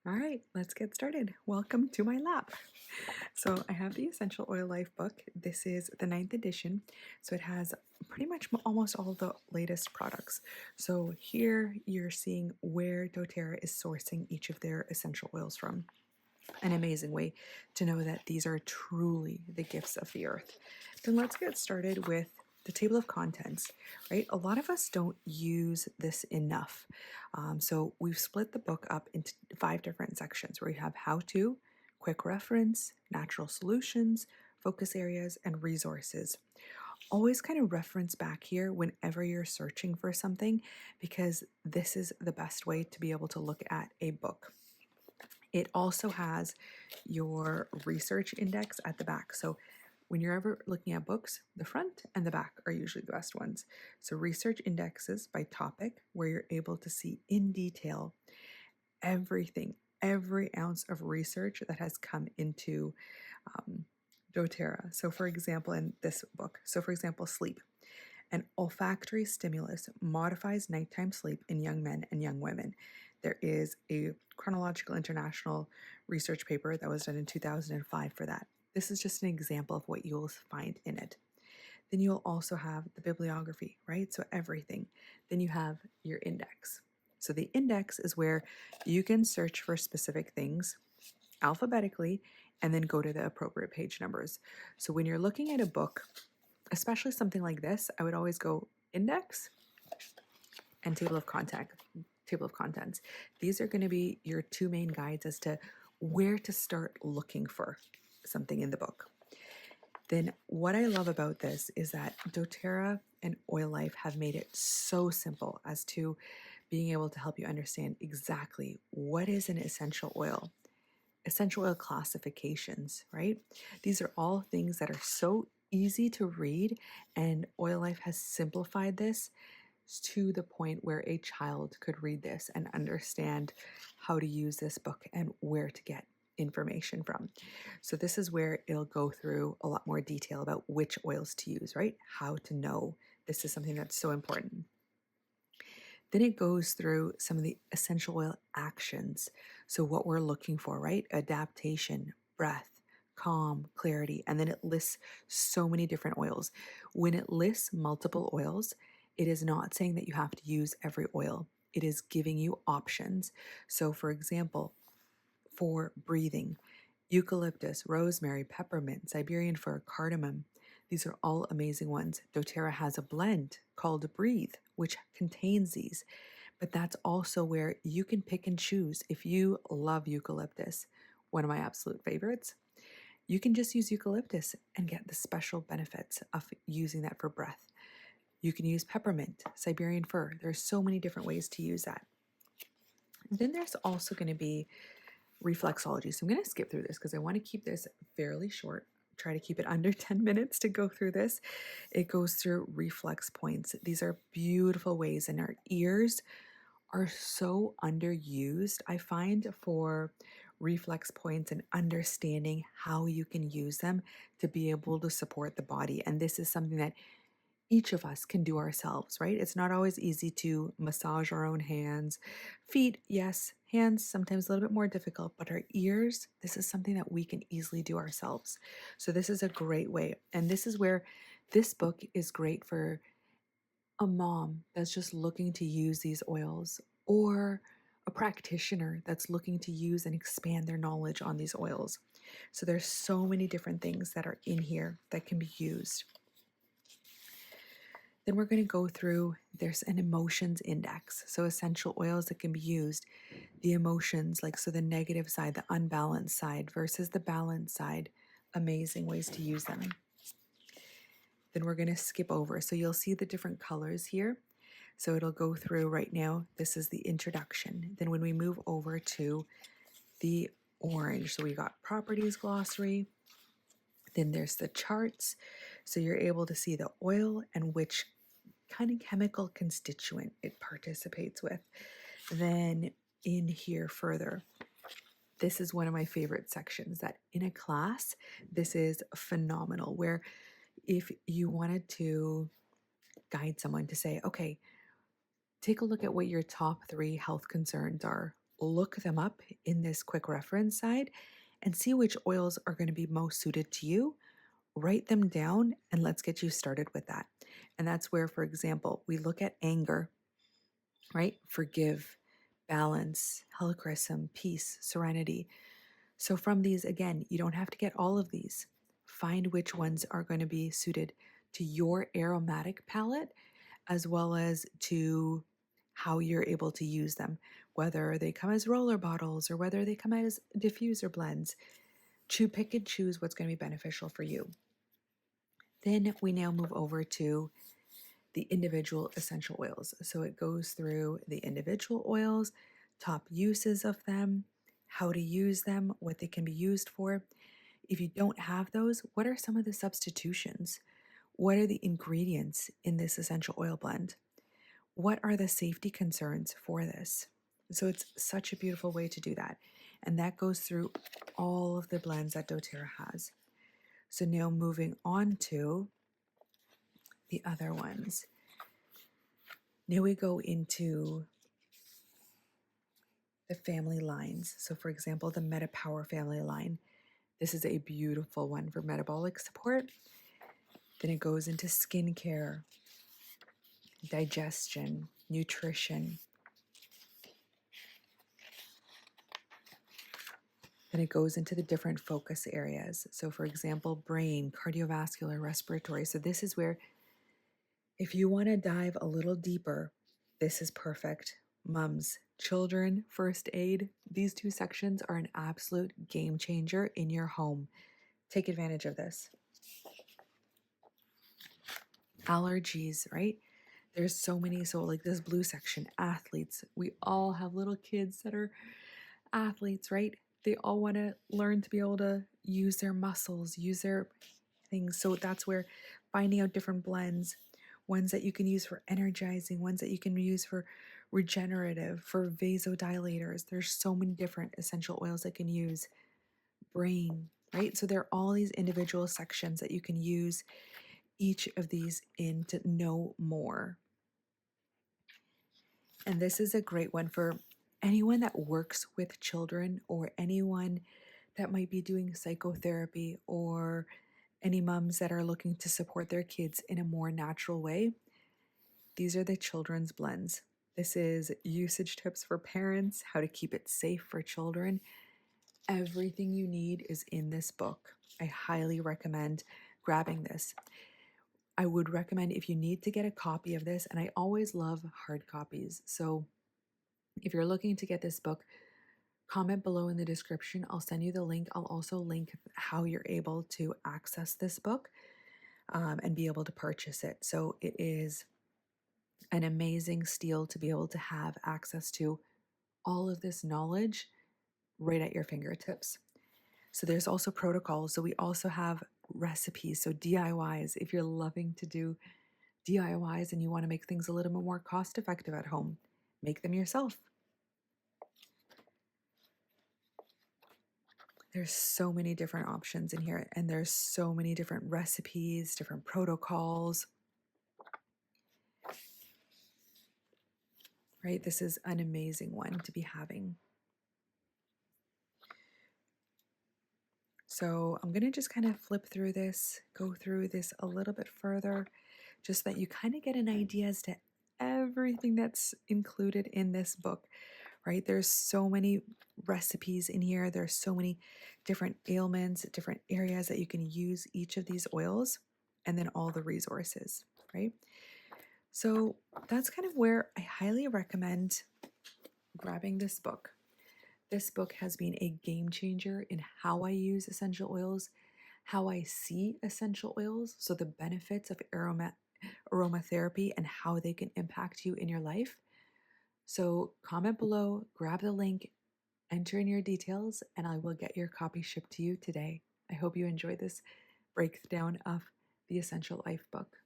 All right, let's get started. Welcome to my lab. So, I have the Essential Oil Life book. This is the ninth edition. So, it has pretty much almost all the latest products. So, here you're seeing where doTERRA is sourcing each of their essential oils from. An amazing way to know that these are truly the gifts of the earth. Then let's get started with the table of contents, right? A lot of us don't use this enough. So we've split the book up into 5 different sections where you have how to, quick reference, natural solutions, focus areas, and resources. Always kind of reference back here whenever you're searching for something because this is the best way to be able to look at a book. It also has your research index at the back. So when you're ever looking at books, the front and the back are usually the best ones. So research indexes by topic, where you're able to see in detail everything, every ounce of research that has come into doTERRA. So for example, in this book, sleep. An olfactory stimulus modifies nighttime sleep in young men and young women. There is a chronological international research paper that was done in 2005 for that. This is just an example of what you'll find in it. Then you'll also have the bibliography, right? So everything. Then you have your index. So the index is where you can search for specific things alphabetically and then go to the appropriate page numbers. So when you're looking at a book, especially something like this, I would always go index and table of contents. These are going to be your 2 main guides as to where to start looking for something in the book. Then what I love about this is that doTERRA and Oil Life have made it so simple as to being able to help you understand exactly what is an essential oil classifications, right? These are all things that are so easy to read, and Oil Life has simplified this to the point where a child could read this and understand how to use this book and where to get information from. So this is where it'll go through a lot more detail about which oils to use, right? How to know. This is something that's so important. Then it goes through some of the essential oil actions. So, what we're looking for, right? Adaptation, breath, calm, clarity. And then it lists so many different oils. When it lists multiple oils, it is not saying that you have to use every oil, it is giving you options. So, for example, for breathing, eucalyptus, rosemary, peppermint, Siberian fir, cardamom. These are all amazing ones. doTERRA has a blend called Breathe, which contains these. But that's also where you can pick and choose. If you love eucalyptus, one of my absolute favorites, you can just use eucalyptus and get the special benefits of using that for breath. You can use peppermint, Siberian fir. There's so many different ways to use that. Then there's also going to be reflexology. So I'm going to skip through this because I want to keep this fairly short. Try to keep it under 10 minutes to go through this. It goes through reflex points. These are beautiful ways, and our ears are so underused, I find, for reflex points and understanding how you can use them to be able to support the body. And this is something that each of us can do ourselves, right? It's not always easy to massage our own hands. Feet, yes. Hands, sometimes a little bit more difficult, but our ears, this is something that we can easily do ourselves. So, this is a great way. And this is where this book is great for a mom that's just looking to use these oils, or a practitioner that's looking to use and expand their knowledge on these oils. So, there's so many different things that are in here that can be used. Then we're going to go through, there's an emotions index. So essential oils that can be used, the emotions, like so the negative side, the unbalanced side versus the balanced side, amazing ways to use them. Then we're going to skip over. So you'll see the different colors here. So it'll go through right now. This is the introduction. Then when we move over to the orange, so we got properties glossary. Then there's the charts. So you're able to see the oil and which kind of chemical constituent it participates with. Then in here further, this is one of my favorite sections that in a class, this is phenomenal, where if you wanted to guide someone to say, okay, take a look at what your top 3 health concerns are. look them up in this quick reference side and see which oils are going to be most suited to you. Write them down and let's get you started with that. And that's where, for example, we look at anger, right? Forgive, balance, helichrysum, peace, serenity. So, from these, again, you don't have to get all of these. Find which ones are going to be suited to your aromatic palette as well as to how you're able to use them, whether they come as roller bottles or whether they come as diffuser blends. Pick and choose what's going to be beneficial for you. Then we now move over to the individual essential oils. So it goes through the individual oils, top uses of them, how to use them, what they can be used for. If you don't have those, what are some of the substitutions? What are the ingredients in this essential oil blend? What are the safety concerns for this? So it's such a beautiful way to do that. And that goes through all of the blends that doTERRA has. So now moving on to the other ones. Now we go into the family lines. So for example, the MetaPower family line. This is a beautiful one for metabolic support. Then it goes into skincare, digestion, nutrition. Then it goes into the different focus areas. So for example, brain, cardiovascular, respiratory. So this is where if you want to dive a little deeper, this is perfect. Mums, children, first aid. These two sections are an absolute game changer in your home. Take advantage of this. Allergies, right? There's so many. So like this blue section, athletes. We all have little kids that are athletes, right? They all want to learn to be able to use their muscles, use their things. So that's where finding out different blends, ones that you can use for energizing, ones that you can use for regenerative, for vasodilators. There's so many different essential oils that can use. Brain, right? So there are all these individual sections that you can use each of these in to know more. And this is a great one for anyone that works with children or anyone that might be doing psychotherapy or any moms that are looking to support their kids in a more natural way. These are the children's blends. This is usage tips for parents, how to keep it safe for children. Everything you need is in this book. I highly recommend grabbing this. I would recommend if you need to get a copy of this, and I always love hard copies. So if you're looking to get this book, comment below in the description. I'll send you the link. I'll also link how you're able to access this book and be able to purchase it. So it is an amazing steal to be able to have access to all of this knowledge right at your fingertips. So there's also protocols. So we also have recipes. So DIYs, if you're loving to do DIYs and you want to make things a little bit more cost effective at home, make them yourself. There's so many different options in here, and there's so many different recipes, different protocols. Right? This is an amazing one to be having. So I'm going to just kind of flip through this, go through this a little bit further, just so that you kind of get an idea as to everything that's included in this book, right? There's so many recipes in here. There's so many different ailments, different areas that you can use each of these oils, and then all the resources, right? So that's kind of where I highly recommend grabbing this book. This book has been a game changer in how I use essential oils, how I see essential oils, so the benefits of aromatherapy and how they can impact you in your life. So comment below, grab the link, enter in your details, and I will get your copy shipped to you today. I hope you enjoyed this breakdown of the Essential Life book.